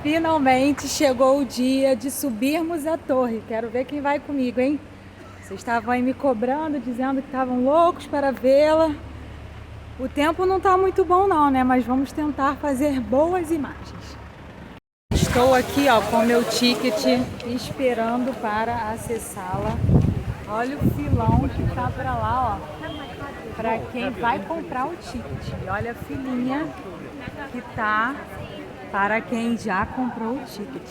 Finalmente chegou o dia de subirmos a torre. Quero ver quem vai comigo, hein? Vocês estavam aí me cobrando, dizendo que estavam loucos para vê-la. O tempo não está muito bom não, né? Mas vamos tentar fazer boas imagens. Estou aqui, ó, com meu ticket, esperando para acessá-la. Olha o filão que tá para lá, ó, para quem vai comprar o ticket. E olha a filinha que tá para quem já comprou o ticket.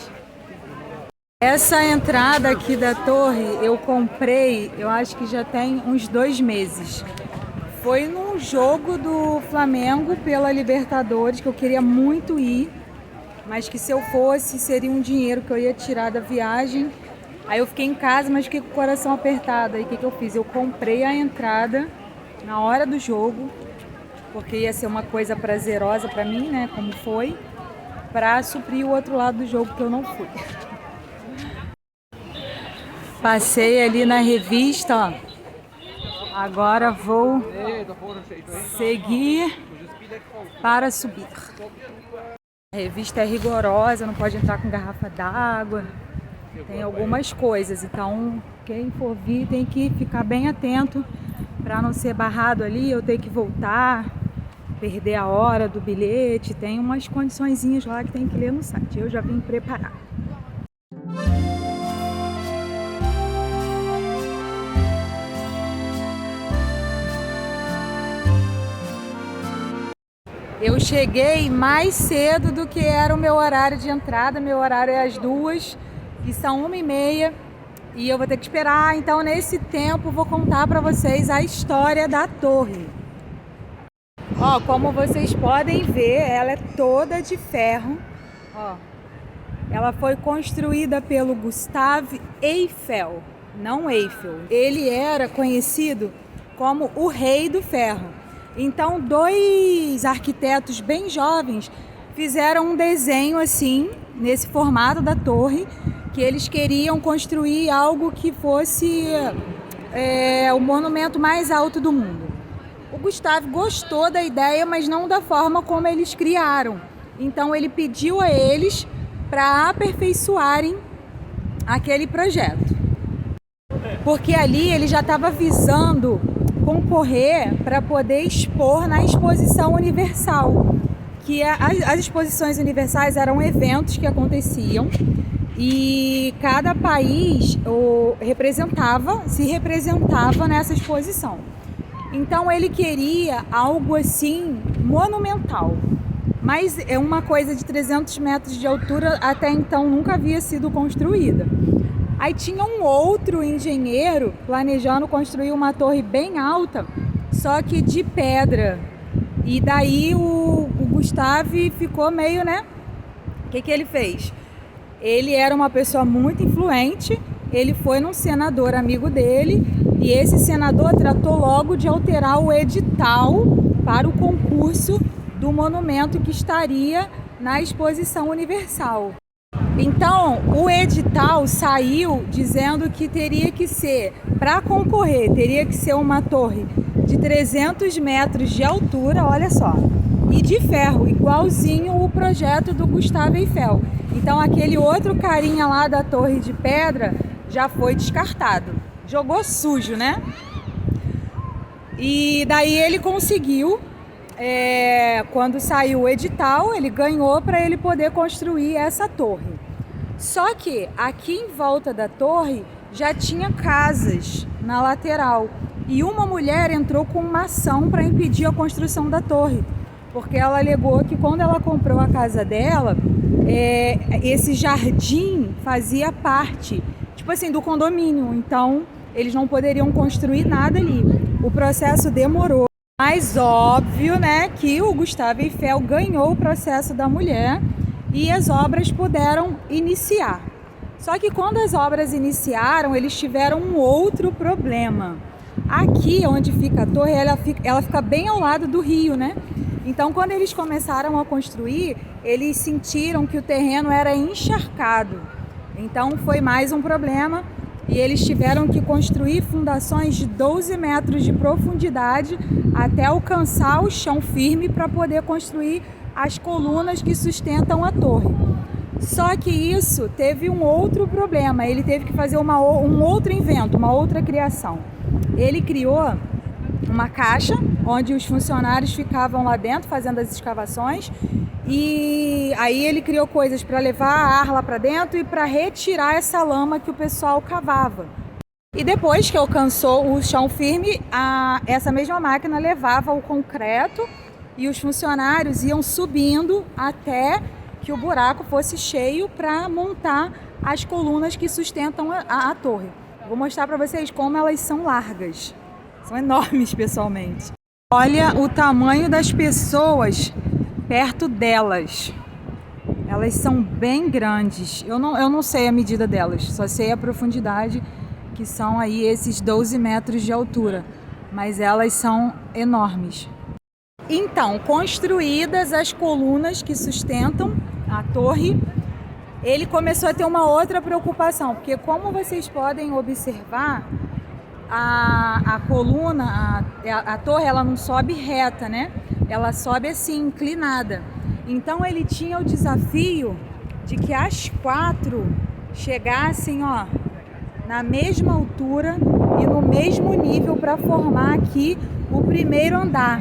Essa entrada aqui da torre eu comprei, eu acho que já tem uns 2 meses. Foi num jogo do Flamengo pela Libertadores, que eu queria muito ir, mas que se eu fosse seria um dinheiro que eu ia tirar da viagem. Aí eu fiquei em casa, mas fiquei com o coração apertado. Aí o que eu fiz? Eu comprei a entrada na hora do jogo, porque ia ser uma coisa prazerosa para mim, né, como foi, para suprir o outro lado do jogo que eu não fui. Passei ali na revista, ó. Agora vou seguir para subir. A revista é rigorosa, não pode entrar com garrafa d'água, tem algumas coisas, então quem for vir tem que ficar bem atento para não ser barrado ali, eu tenho que voltar, perder a hora do bilhete, tem umas condiçõezinhas lá que tem que ler no site. Eu já vim preparar. Eu cheguei mais cedo do que era o meu horário de entrada. Meu horário é às 2h e são 1h30 e eu vou ter que esperar. Então nesse tempo vou contar para vocês a história da torre. Ó, como vocês podem ver, ela é toda de ferro. Ó, ela foi construída pelo Gustave Eiffel, não Eiffel. Ele era conhecido como o rei do ferro. Então, 2 arquitetos bem jovens fizeram um desenho assim, nesse formato da torre, que eles queriam construir algo que fosse o monumento mais alto do mundo. O Gustavo gostou da ideia, mas não da forma como eles criaram. Então ele pediu a eles para aperfeiçoarem aquele projeto. Porque ali ele já estava visando concorrer para poder expor na Exposição Universal. Que as exposições universais eram eventos que aconteciam e cada país se representava nessa exposição. Então ele queria algo assim monumental, mas é uma coisa de 300 metros de altura, até então nunca havia sido construída. Aí tinha um outro engenheiro planejando construir uma torre bem alta, só que de pedra. E daí o Gustavo ficou meio, né? O que ele fez? Ele era uma pessoa muito influente, ele foi num senador amigo dele, e esse senador tratou logo de alterar o edital para o concurso do monumento que estaria na Exposição Universal. Então, o edital saiu dizendo que teria que ser, para concorrer, teria que ser uma torre de 300 metros de altura, olha só, e de ferro, igualzinho o projeto do Gustave Eiffel. Então, aquele outro carinha lá da torre de pedra já foi descartado. Jogou sujo, né? E daí ele conseguiu, quando saiu o edital, ele ganhou para ele poder construir essa torre. Só que aqui em volta da torre já tinha casas na lateral. E uma mulher entrou com uma ação para impedir a construção da torre. Porque ela alegou que quando ela comprou a casa dela, esse jardim fazia parte, tipo assim, do condomínio. Então, eles não poderiam construir nada ali. O processo demorou. Mas óbvio, né, que o Gustave Eiffel ganhou o processo da mulher e as obras puderam iniciar. Só que quando as obras iniciaram, eles tiveram um outro problema. Aqui onde fica a torre, ela fica bem ao lado do rio, né? Então, quando eles começaram a construir, eles sentiram que o terreno era encharcado. Então, foi mais um problema e eles tiveram que construir fundações de 12 metros de profundidade até alcançar o chão firme para poder construir as colunas que sustentam a torre. Só que isso teve um outro problema, ele teve que fazer um outro invento, uma outra criação. Ele criou uma caixa onde os funcionários ficavam lá dentro fazendo as escavações, e aí ele criou coisas para levar a ar lá para dentro e para retirar essa lama que o pessoal cavava. E depois que alcançou o chão firme, essa mesma máquina levava o concreto e os funcionários iam subindo até que o buraco fosse cheio para montar as colunas que sustentam a torre. Vou mostrar para vocês como elas são largas. São enormes, pessoalmente. Olha o tamanho das pessoas perto delas. Elas são bem grandes. Eu não sei a medida delas, só sei a profundidade, que são aí esses 12 metros de altura. Mas elas são enormes. Então, construídas as colunas que sustentam a torre, ele começou a ter uma outra preocupação, porque como vocês podem observar, a coluna, a torre, ela não sobe reta, né? Ela sobe assim, inclinada. Então ele tinha o desafio de que as 4 chegassem, ó, na mesma altura e no mesmo nível para formar aqui o primeiro andar.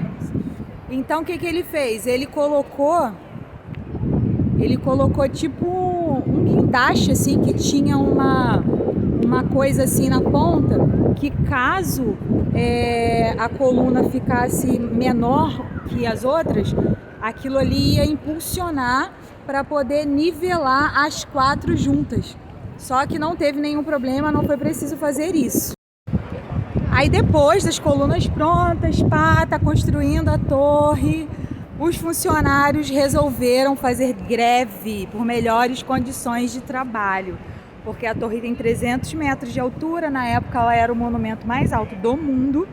Então o que ele fez? Ele colocou tipo um guindaste assim, que tinha uma coisa assim na ponta, que caso a coluna ficasse menor que as outras, aquilo ali ia impulsionar para poder nivelar as 4 juntas. Só que não teve nenhum problema, não foi preciso fazer isso. Aí depois das colunas prontas, tá construindo a torre, os funcionários resolveram fazer greve por melhores condições de trabalho, porque a torre tem 300 metros de altura, na época ela era o monumento mais alto do mundo,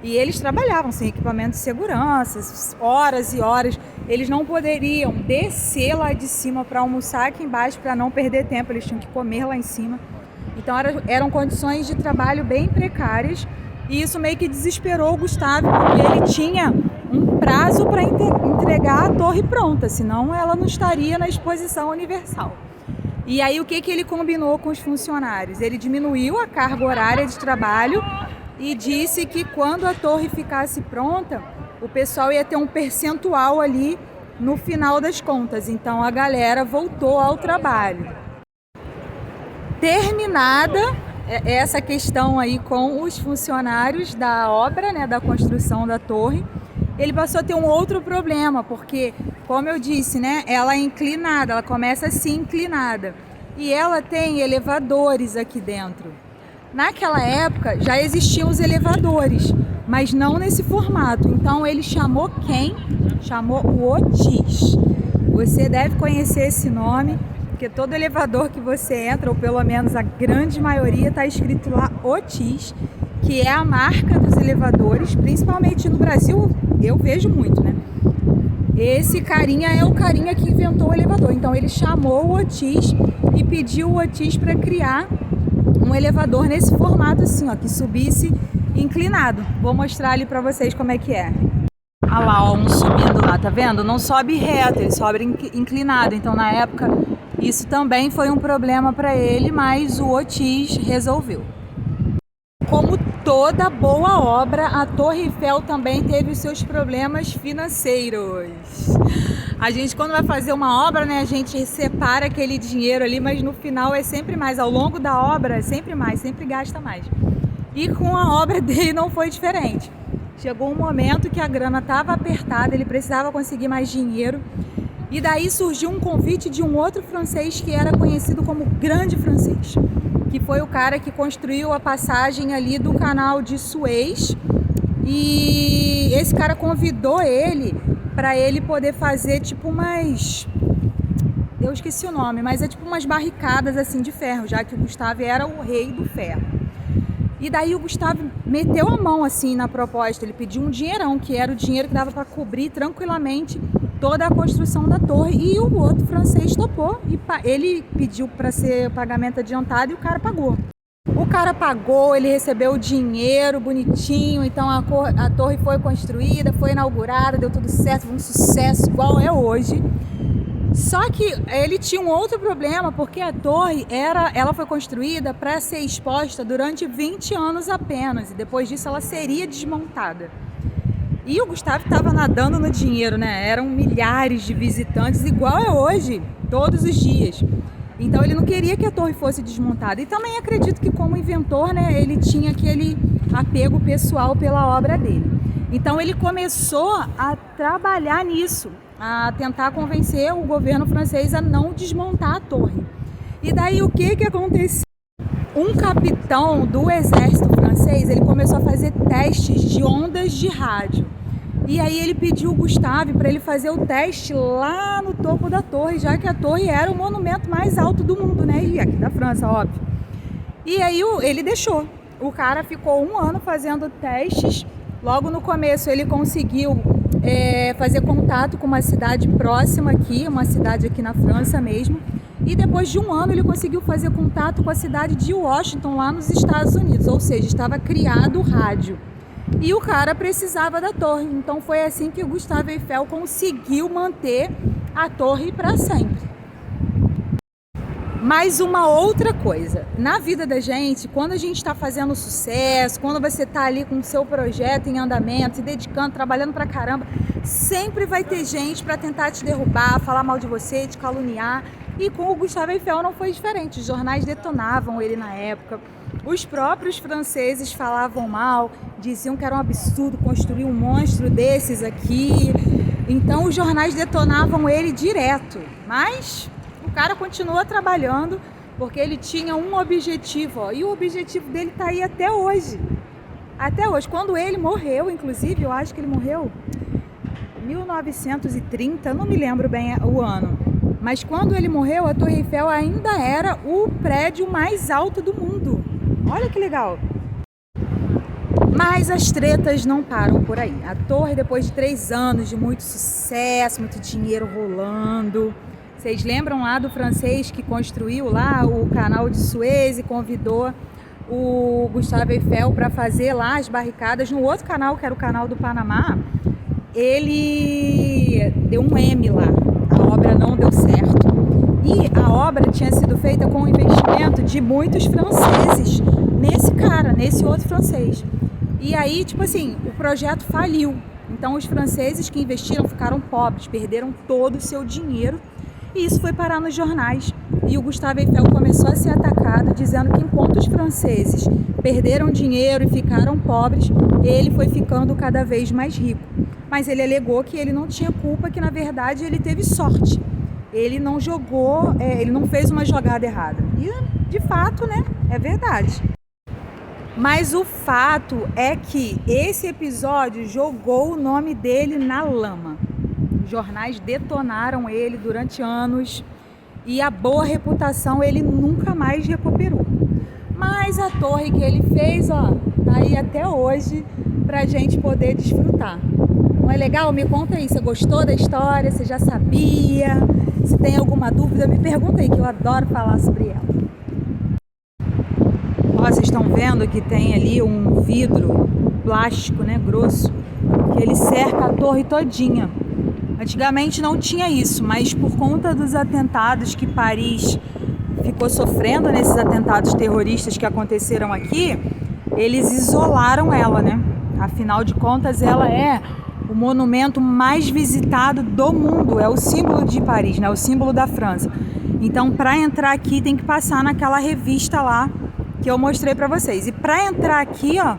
e eles trabalhavam sem equipamento de segurança, horas e horas. Eles não poderiam descer lá de cima para almoçar aqui embaixo, para não perder tempo, eles tinham que comer lá em cima. Então eram condições de trabalho bem precárias, e isso meio que desesperou o Gustavo, porque ele tinha um prazo para entregar a torre pronta, senão ela não estaria na exposição universal. E aí o que ele combinou com os funcionários? Ele diminuiu a carga horária de trabalho e disse que quando a torre ficasse pronta, o pessoal ia ter um percentual ali no final das contas. Então a galera voltou ao trabalho. Terminada essa questão aí com os funcionários da obra, né, da construção da torre, ele passou a ter um outro problema, porque, como eu disse, né, ela é inclinada, ela começa assim inclinada, e ela tem elevadores aqui dentro. Naquela época já existiam os elevadores, mas não nesse formato. Então ele chamou quem? Chamou o Otis. Você deve conhecer esse nome, porque todo elevador que você entra, ou pelo menos a grande maioria, está escrito lá Otis, que é a marca dos elevadores, principalmente no Brasil, eu vejo muito, né? Esse carinha é o carinha que inventou o elevador. Então ele chamou o Otis e pediu o Otis para criar um elevador nesse formato assim, ó, que subisse inclinado. Vou mostrar ali para vocês como é que é. Olha lá, ó, um subindo lá, tá vendo? Não sobe reto, ele sobe inclinado. Então na época isso também foi um problema para ele, mas o Otis resolveu. Como toda boa obra, a Torre Eiffel também teve os seus problemas financeiros. A gente, quando vai fazer uma obra, né, a gente separa aquele dinheiro ali, mas no final é sempre mais. Ao longo da obra é sempre mais, sempre gasta mais. E com a obra dele não foi diferente. Chegou um momento que a grana estava apertada, ele precisava conseguir mais dinheiro. E daí surgiu um convite de um outro francês que era conhecido como Grande Francês, que foi o cara que construiu a passagem ali do canal de Suez. E esse cara convidou ele para ele poder fazer tipo umas... eu esqueci o nome, mas é tipo umas barricadas assim de ferro, já que o Gustavo era o rei do ferro. E daí o Gustavo meteu a mão assim na proposta, ele pediu um dinheirão, que era o dinheiro que dava para cobrir tranquilamente toda a construção da torre, e o outro francês topou, e ele pediu para ser pagamento adiantado e o cara pagou. O cara pagou, ele recebeu o dinheiro bonitinho, então a torre foi construída, foi inaugurada, deu tudo certo, foi um sucesso igual é hoje. Só que ele tinha um outro problema, porque a torre ela foi construída para ser exposta durante 20 anos apenas, e depois disso ela seria desmontada. E o Gustavo estava nadando no dinheiro, né? Eram milhares de visitantes, igual é hoje, todos os dias. Então ele não queria que a torre fosse desmontada. E também acredito que como inventor, né, ele tinha aquele apego pessoal pela obra dele. Então ele começou a trabalhar nisso, a tentar convencer o governo francês a não desmontar a torre. E daí o que aconteceu? Um capitão do exército francês, ele começou a fazer testes de ondas de rádio. E aí ele pediu o Gustavo para ele fazer o teste lá no topo da torre, já que a torre era o monumento mais alto do mundo, né? E aqui da França, óbvio. E aí ele deixou. O cara ficou 1 ano fazendo testes. Logo no começo ele conseguiu fazer contato com uma cidade próxima aqui, uma cidade aqui na França mesmo. E depois de 1 ano ele conseguiu fazer contato com a cidade de Washington, lá nos Estados Unidos. Ou seja, estava criado o rádio. E o cara precisava da torre. Então foi assim que o Gustavo Eiffel conseguiu manter a torre para sempre. Mas uma outra coisa, na vida da gente, quando a gente está fazendo sucesso, quando você está ali com o seu projeto em andamento, se dedicando, trabalhando pra caramba, sempre vai ter gente para tentar te derrubar, falar mal de você, te caluniar. E com o Gustavo Eiffel não foi diferente. Os jornais detonavam ele na época. Os próprios franceses falavam mal, diziam que era um absurdo construir um monstro desses aqui. Então os jornais detonavam ele direto. Mas o cara continua trabalhando porque ele tinha um objetivo, ó, e o objetivo dele tá aí até hoje. Até hoje. Quando ele morreu, inclusive, eu acho que ele morreu em 1930, não me lembro bem o ano. Mas quando ele morreu, a Torre Eiffel ainda era o prédio mais alto do mundo. Olha que legal. Mas as tretas não param por aí. A torre, depois de 3 anos de muito sucesso, muito dinheiro rolando. Vocês lembram lá do francês que construiu lá o canal de Suez e convidou o Gustavo Eiffel para fazer lá as barricadas no outro canal, que era o canal do Panamá? Ele deu um M lá. A obra não deu certo. E a obra tinha sido feita com o investimento de muitos franceses nesse outro francês. E aí, tipo assim, o projeto faliu. Então os franceses que investiram ficaram pobres, perderam todo o seu dinheiro. E isso foi parar nos jornais. E o Gustavo Eiffel começou a ser atacado, dizendo que enquanto os franceses perderam dinheiro e ficaram pobres, ele foi ficando cada vez mais rico. Mas ele alegou que ele não tinha culpa, que na verdade ele teve sorte. Ele não jogou, ele não fez uma jogada errada. E de fato, né, é verdade. Mas o fato é que esse episódio jogou o nome dele na lama. Os jornais detonaram ele durante anos e a boa reputação ele nunca mais recuperou. Mas a torre que ele fez, ó, tá aí até hoje pra gente poder desfrutar. Não é legal? Me conta aí, você gostou da história? Você já sabia? Se tem alguma dúvida, me pergunta aí, que eu adoro falar sobre ela. Ó, vocês estão vendo que tem ali um vidro plástico, né, grosso, que ele cerca a torre todinha. Antigamente não tinha isso, mas por conta dos atentados que Paris ficou sofrendo nesses atentados terroristas que aconteceram aqui, eles isolaram ela, né? Afinal de contas, ela é o monumento mais visitado do mundo, é o símbolo de Paris, né? O símbolo da França. Então, para entrar aqui tem que passar naquela revista lá que eu mostrei para vocês. E para entrar aqui, ó,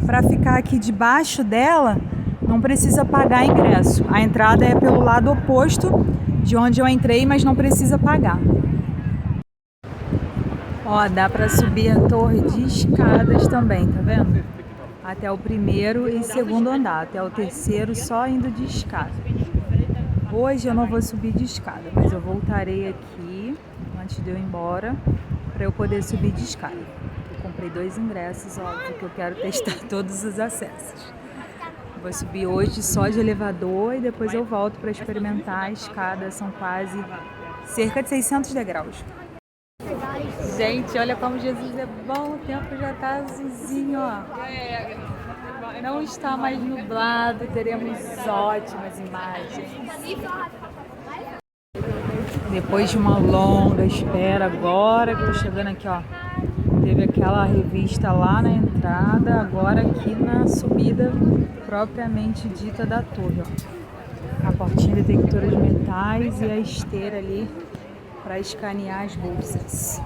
para ficar aqui debaixo dela, não precisa pagar ingresso. A entrada é pelo lado oposto de onde eu entrei, mas não precisa pagar. Ó, dá para subir a torre de escadas também, tá vendo? Até o 1º e 2º andar, até o 3º só indo de escada. Hoje eu não vou subir de escada, mas eu voltarei aqui antes de eu ir embora para eu poder subir de escada. Eu comprei 2 ingressos, óbvio que eu quero testar todos os acessos. Vou subir hoje só de elevador e depois eu volto para experimentar a escada. São quase cerca de 600 degraus. Gente, olha como Jesus é bom, o tempo já está azulzinho, ó. Não está mais nublado, teremos ótimas imagens. Depois de uma longa espera, agora que tô chegando aqui, ó. Teve aquela revista lá na entrada, agora aqui na subida propriamente dita da torre, ó. A portinha detectora de metais e a esteira ali para escanear as bolsas.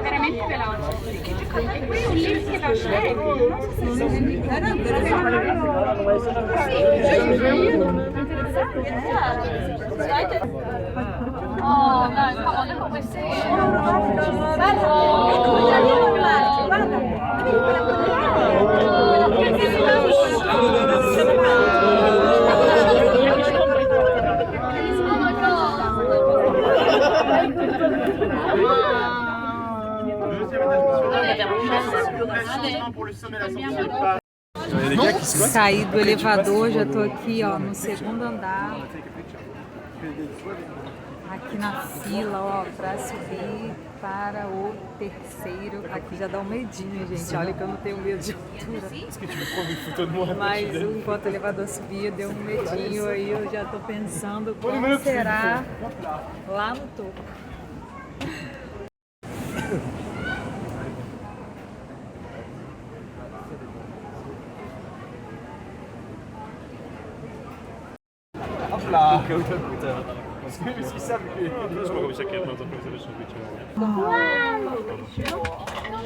Veramente veloce. E poi un link che lo scegli. Oh, dai, come conversation. Saí do elevador, já tô aqui, ó, no segundo andar. Aqui na fila, ó, pra subir para o terceiro. Aqui já dá um medinho, gente. Olha que eu não tenho medo de altura. Mas enquanto o elevador subia, deu um medinho. Aí eu já tô pensando como será lá no topo. Parce qu'ils savent que... Je crois que chaque fois, ils ont fait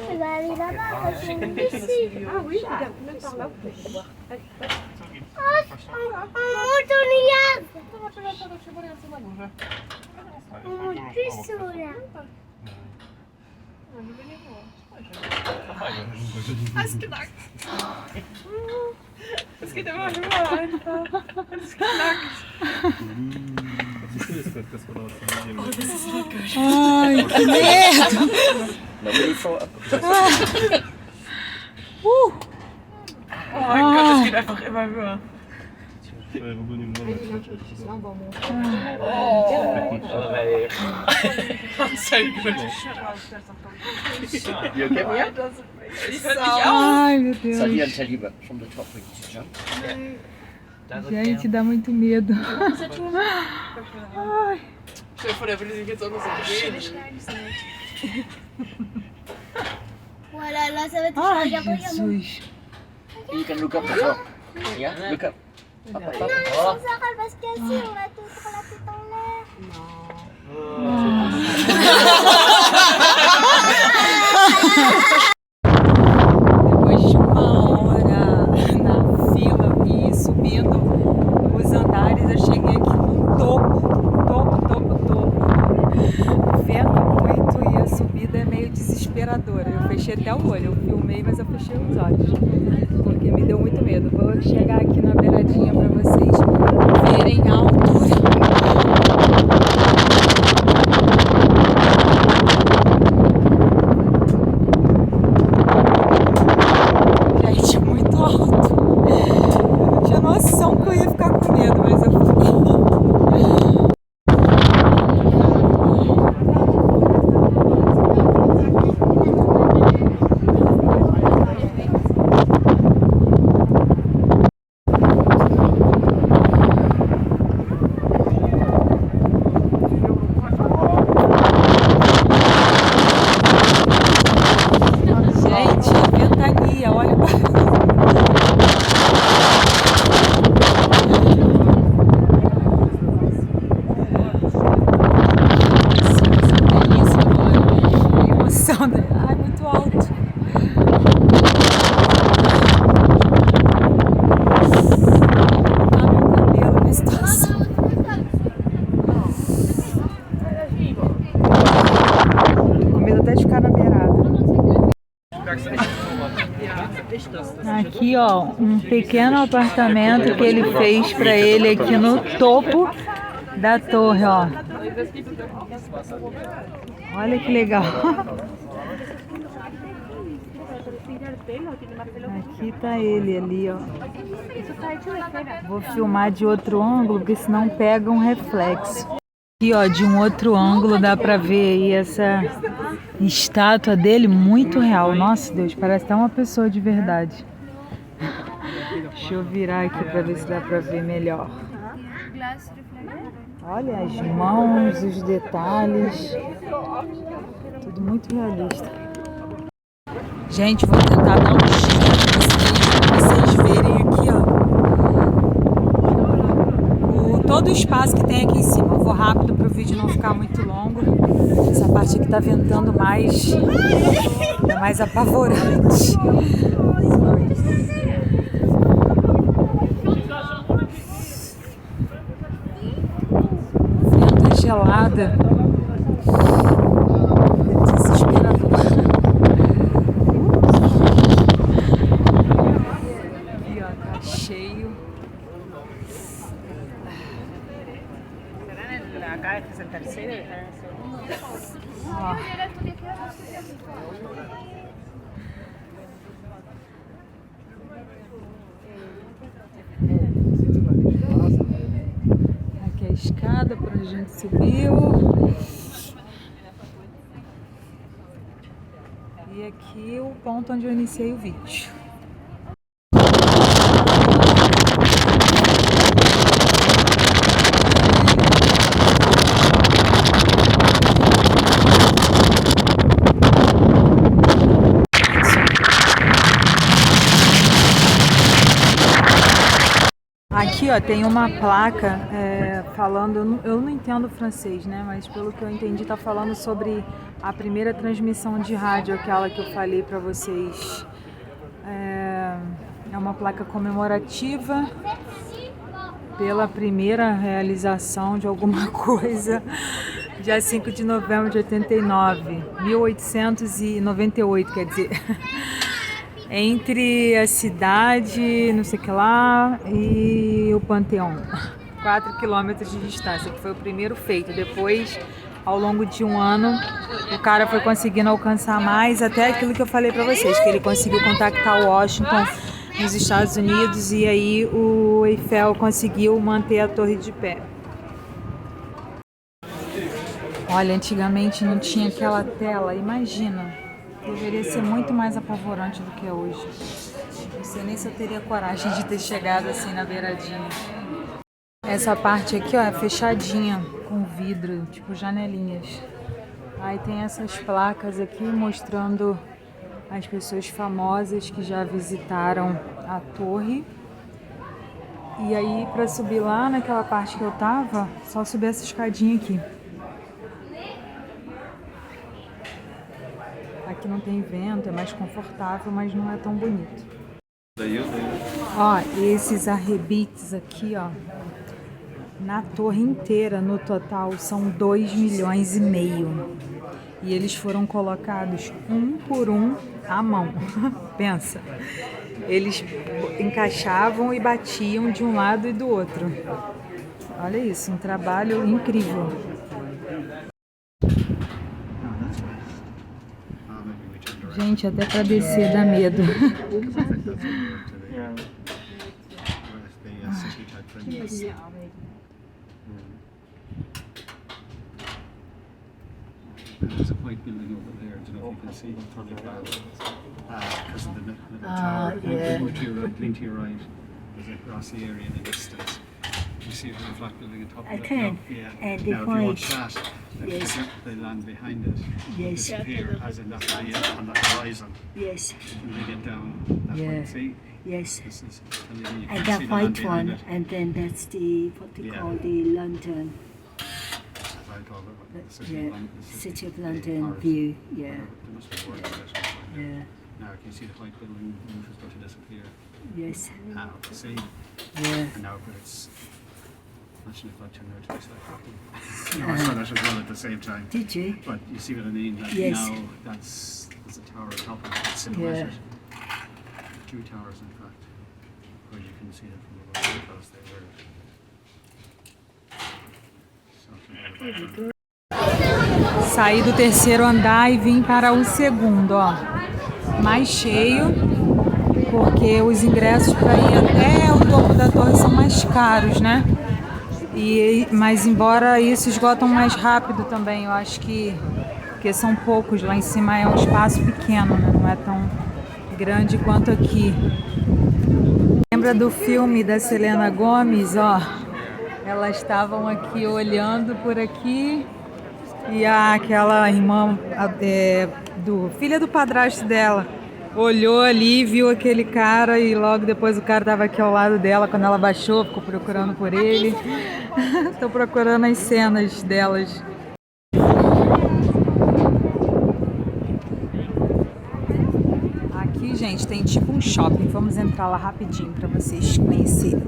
Je vais aller là-bas, c'est une piscine. Ah oui, regarde, même par là. Es geht immer höher einfach. Es knackt. Ai, que medo! Oh mein Gott, es geht einfach immer höher. Ai, meu Deus. So you tell you but from the top when you jump. Gente, dá muito medo. Ai. Stell dir vor, der würde sich jetzt auch noch so drehen. Voilà, là, ça va être Ai, regarde, regarde. Jesus. You can look up the top. Yeah, look up. Up, up, up. Non, Voilà. Sarah, elle va se casser, on va tout pour la tête en l'air. Depois de uma hora na fila e subindo os andares, eu cheguei aqui no topo. Vendo muito e a subida é meio desesperadora. Eu fechei até o olho, eu filmei, mas eu fechei os olhos, porque me deu muito medo. Vou chegar aqui na beiradinha para vocês verem a altura. Gente, muito alto. Eu não tinha noção que eu ia ficar com medo, mas eu fui. aqui, ó, um pequeno apartamento que ele fez para ele aqui no topo da torre, ó. Olha que legal. Aqui tá ele ali, ó. Vou filmar de outro ângulo, porque senão pega um reflexo. Aqui, ó, de um outro ângulo dá pra ver aí essa estátua dele, muito real. Nossa, Deus, parece até uma pessoa de verdade. Deixa eu virar aqui pra ver se dá pra ver melhor. Olha as mãos, os detalhes. Tudo muito realista. Gente, vou tentar dar um giro pra vocês verem aqui, ó. Todo o espaço que tem aqui em cima. Eu vou rápido para o vídeo não ficar muito longo. Essa parte aqui tá ventando mais, é mais apavorante. Vento gelada. Desesperador. Aqui, ó, tá cheio. Ó. Aqui é a escada para onde a gente subiu. E aqui o ponto onde eu iniciei o vídeo. Aqui, ó, tem uma placa falando, eu não entendo francês, né, mas pelo que eu entendi tá falando sobre a primeira transmissão de rádio, aquela que eu falei pra vocês. É uma placa comemorativa pela primeira realização de alguma coisa, dia 5 de novembro de 89, 1898, quer dizer. Entre a cidade, não sei o que lá, e o Panteão. 4 quilômetros de distância, que foi o primeiro feito. Depois, ao longo de um ano, o cara foi conseguindo alcançar mais, até aquilo que eu falei pra vocês, que ele conseguiu contactar o Washington nos Estados Unidos, e aí o Eiffel conseguiu manter a torre de pé. Olha, antigamente não tinha aquela tela, imagina. Deveria ser muito mais apavorante do que é hoje. Não sei nem se eu teria coragem de ter chegado assim na beiradinha. Essa parte aqui, ó, é fechadinha, com vidro, tipo janelinhas. Aí tem essas placas aqui mostrando as pessoas famosas que já visitaram a torre. E aí, pra subir lá naquela parte que eu tava, só subir essa escadinha aqui. Aqui não tem vento, é mais confortável, mas não é tão bonito. Ó, esses arrebites aqui, ó, na torre inteira, no total, são 2,5 milhões. E eles foram colocados um por um à mão. Pensa. Eles encaixavam e batiam de um lado e do outro. Olha isso, um trabalho incrível. Gente, até pra descer dá medo. There's a white building over there, I don't know if you can see from the back. Because of the tower, lean to your right, there's a grassy area in the distance. You see a flat building on top of it? I can. Yeah. And now, if you watch white. that, Yes. the land behind it will Yes. disappear as in that area on the horizon. Yes, When they get down that Yeah. way, see? yes. This is, and then you can And see that the land white behind one, it. and then that's the, what they Yeah. call the London, As I call it, the city yeah, of London. the City of the London Paris. view, yeah, There must be words for this. yeah, Now you can see the white building roof is going to disappear. yes, Now, see? yeah. And now, but it's actually if I turn out to be like no, I saw that as well at the same time. Did you? But you see what I mean? That Yes. now there's a tower on top of it that's silhouetted. two towers, in fact, where you can see them from the road across there. Something Saí do terceiro andar e vim para o segundo, ó. Mais cheio, porque os ingressos para ir até o topo da torre são mais caros, né? Mas embora isso esgotam mais rápido também, eu acho que porque são poucos, lá em cima é um espaço pequeno, né? Não é tão grande quanto aqui. Lembra do filme da Selena Gomez, ó? Elas estavam aqui olhando por aqui e aquela irmã filha do padrasto dela olhou ali, viu aquele cara e logo depois o cara tava aqui ao lado dela. Quando ela baixou, ficou procurando por ele. Tô procurando as cenas delas. Aqui, gente, tem tipo um shopping. Vamos entrar lá rapidinho para vocês conhecerem.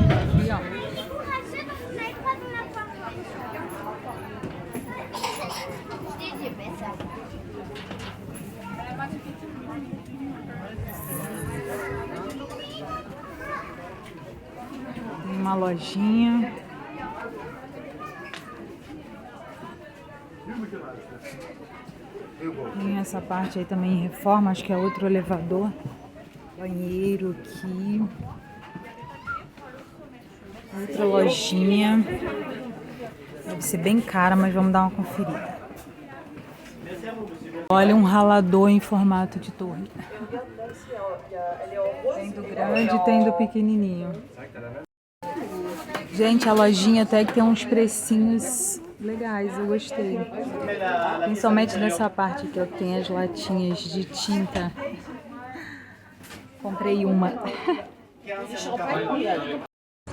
Aqui, ó. Tem uma lojinha. Tem essa parte aí também em reforma, acho que é outro elevador. Banheiro aqui. Outra lojinha. Deve ser bem cara, mas vamos dar uma conferida. Olha um ralador em formato de torre. Tem do grande e tem do pequenininho. Gente, a lojinha até que tem uns precinhos legais, eu gostei. Principalmente nessa parte aqui, ó, que tem as latinhas de tinta. Comprei uma.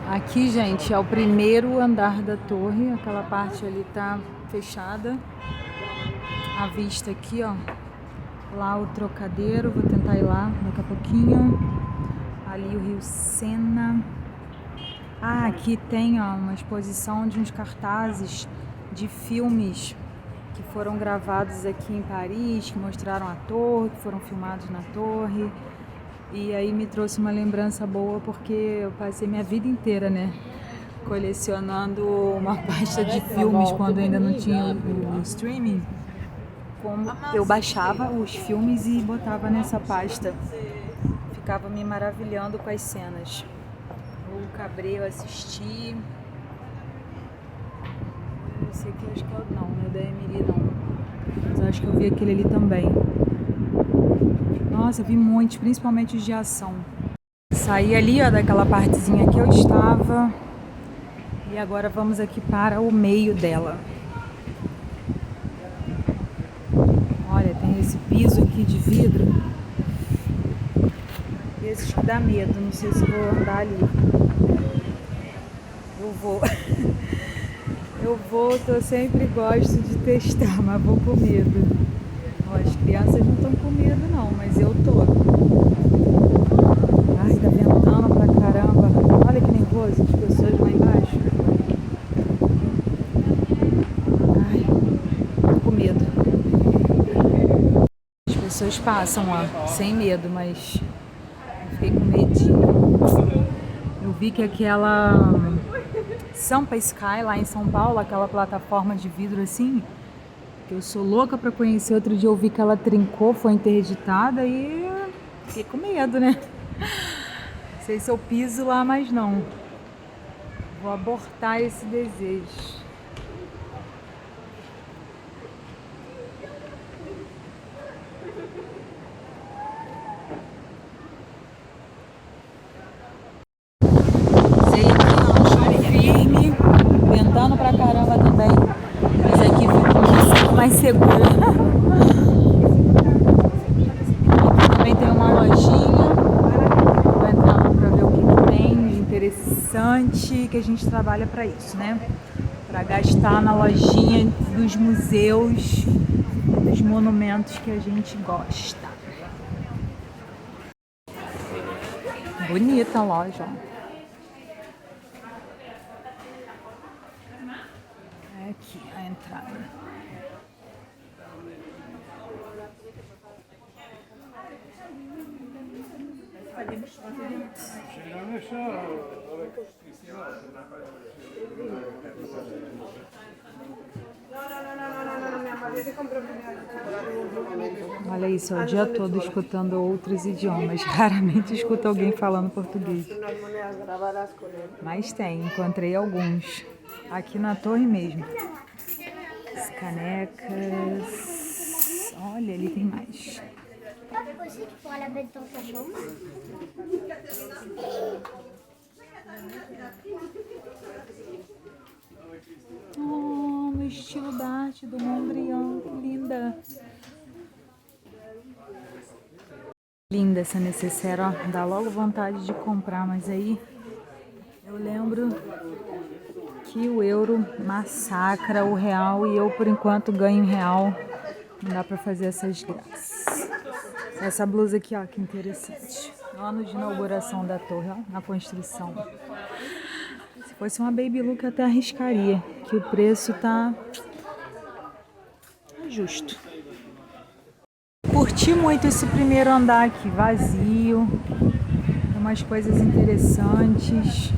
Aqui, gente, é o primeiro andar da torre. Aquela parte ali tá fechada. A vista aqui, ó. Lá o Trocadeiro, vou tentar ir lá daqui a pouquinho. Ali o Rio Sena. Ah, aqui tem, ó, uma exposição de uns cartazes de filmes que foram gravados aqui em Paris, que mostraram a torre, que foram filmados na torre. E aí me trouxe uma lembrança boa, porque eu passei minha vida inteira, né, colecionando uma pasta de filmes quando ainda não tinha o streaming. Como eu baixava os filmes e botava nessa pasta. Ficava me maravilhando com as cenas. O Cabré eu assisti. Esse aqui acho que não é da Emily não. Mas acho que eu vi aquele ali também. Nossa, vi muitos, principalmente os de ação. Saí ali, ó, daquela partezinha que eu estava. E agora vamos aqui para o meio dela. Olha, tem esse piso aqui de vidro. Esses que dá medo, não sei se vou andar ali. Eu vou, eu sempre gosto de testar, mas vou com medo. Ó, as crianças não estão com medo não, mas eu tô. Ai, tá ventando pra caramba. Olha que nervoso, as pessoas lá embaixo. Ai, tô com medo. As pessoas passam, ó, sem medo, mas eu fiquei com medinho. Eu vi que aquela Sampa Sky lá em São Paulo, aquela plataforma de vidro assim, que eu sou louca pra conhecer. Outro dia eu vi que ela trincou, foi interditada e fiquei com medo, né? Não sei se eu piso lá, mas não. Vou abortar esse desejo. Ventando pra caramba também, mas aqui fica mais segura. Aqui também tem uma lojinha. Vou entrar lá pra ver o que tem de interessante, que a gente trabalha pra isso, né? Pra gastar na lojinha dos museus, dos monumentos que a gente gosta. Bonita a loja, ó. Aqui a entrada. Olha isso, o dia todo escutando outros idiomas. Raramente escuto alguém falando português. Mas tem, encontrei alguns. Aqui na torre mesmo. As canecas. Olha, ali tem mais. Oh, no estilo da arte do Mondrian, que linda. Linda essa necessaire, ó, dá logo vontade de comprar, mas aí eu lembro que o euro massacra o real e eu por enquanto ganho em real, não dá pra fazer essas graças. Essa blusa aqui, ó, que interessante, ano de inauguração da torre, ó, na construção. Se fosse uma baby look eu até arriscaria, que o preço tá justo. Curti muito esse primeiro andar aqui, vazio, tem umas coisas interessantes.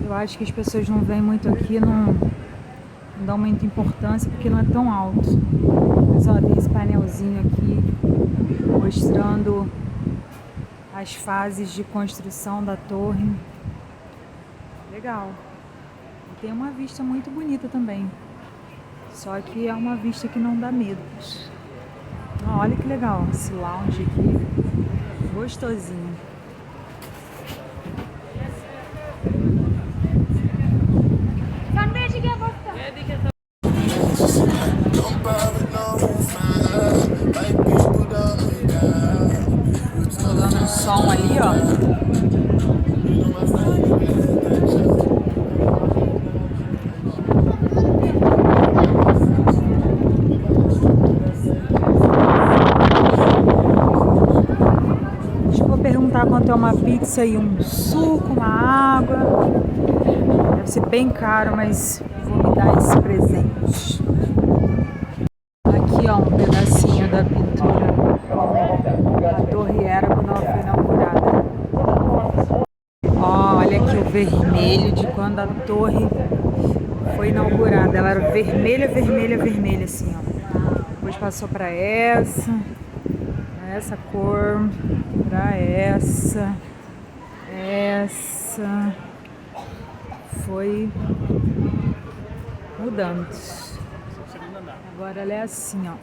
Eu acho que as pessoas não vêm muito aqui, não dão muita importância porque não é tão alto. Mas ó, tem esse painelzinho aqui mostrando as fases de construção da torre. Legal. E tem uma vista muito bonita também. Só que é uma vista que não dá medo. Olha que legal esse lounge aqui, gostosinho. Tô dando um som ali, ó. Quanto é uma pizza e um suco, uma água. Deve ser bem caro, mas vou me dar esse presente. Aqui, ó, um pedacinho da pintura como a torre era quando ela foi inaugurada. Ó, olha aqui o vermelho de quando a torre foi inaugurada. Ela era vermelha, vermelha, vermelha, assim, ó. Depois passou para essa cor, para essa, foi mudando. Agora ela é assim, ó.